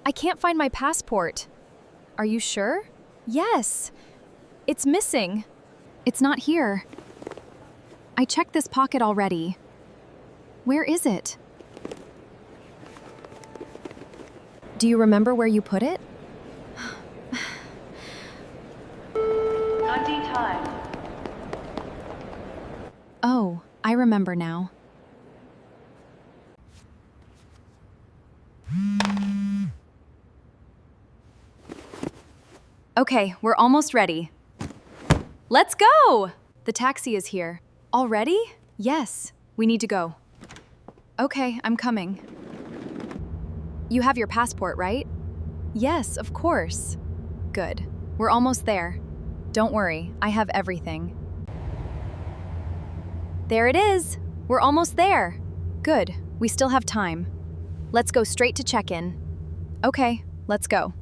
I can't find my passport. Are you sure? Yes. It's missing. It's not here. I checked this pocket already. Where is it? Do you remember where you put it? Hunting time. Oh, I remember now. Okay, we're almost ready. Let's go! The taxi is here. Already? Yes, we need to go. Okay, I'm coming. You have your passport, right? Yes, of course. Good. We're almost there. Don't worry, I have everything. There it is! We're almost there! Good, we still have time. Let's go straight to check-in. Okay, let's go.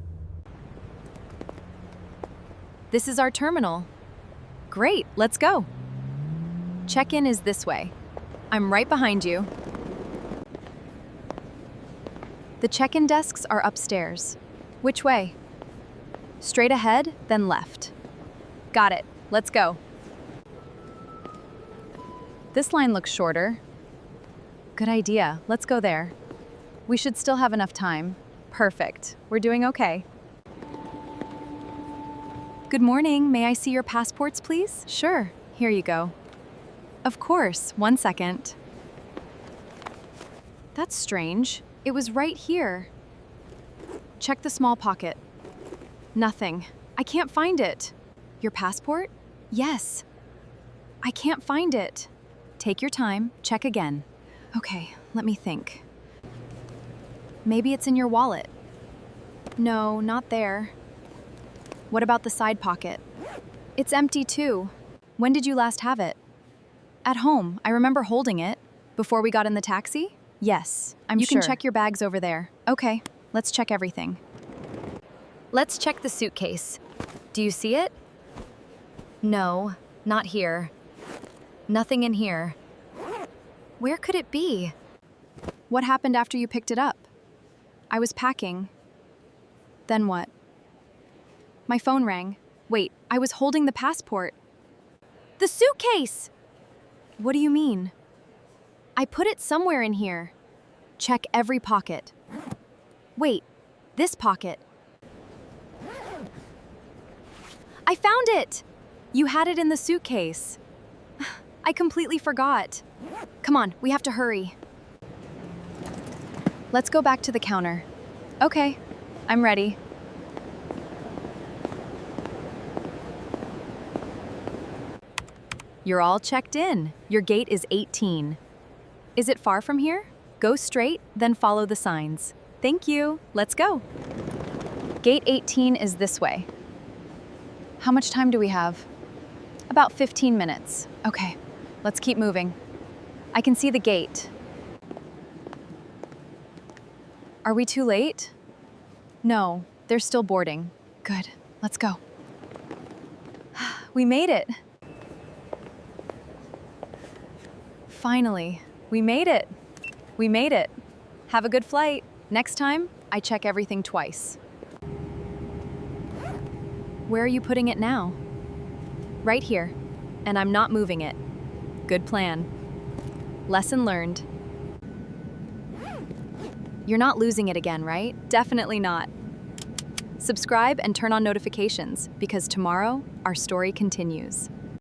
This is our terminal. Great, let's go. Check-in is this way. I'm right behind you. The check-in desks are upstairs. Which way? Straight ahead, then left. Got it, let's go. This line looks shorter. Good idea, let's go there. We should still have enough time. Perfect, we're doing okay. Good morning, may I see your passports, please? Sure, here you go. Of course, 1 second. That's strange. It was right here. Check the small pocket. Nothing. I can't find it. Your passport? Yes. I can't find it. Take your time, check again. Okay, let me think. Maybe it's in your wallet. No, not there. What about the side pocket? It's empty too. When did you last have it? At home, I remember holding it. Before we got in the taxi? Yes, I'm sure. You can check your bags over there. Okay, let's check everything. Let's check the suitcase. Do you see it? No, not here. Nothing in here. Where could it be? What happened after you picked it up? I was packing. Then what? My phone rang. Wait, I was holding the passport. The suitcase! What do you mean? I put it somewhere in here. Check every pocket. Wait, this pocket. I found it! You had it in the suitcase. I completely forgot. Come on, we have to hurry. Let's go back to the counter. Okay, I'm ready. You're all checked in. Your gate is 18. Is it far from here? Go straight, then follow the signs. Thank you. Let's go. Gate 18 is this way. How much time do we have? About 15 minutes. Okay, let's keep moving. I can see the gate. Are we too late? No, they're still boarding. Good, let's go. We made it. Finally, we made it. We made it. Have a good flight. Next time, I check everything twice. Where are you putting it now? Right here, and I'm not moving it. Good plan. Lesson learned. You're not losing it again, right? Definitely not. Subscribe and turn on notifications because tomorrow, our story continues.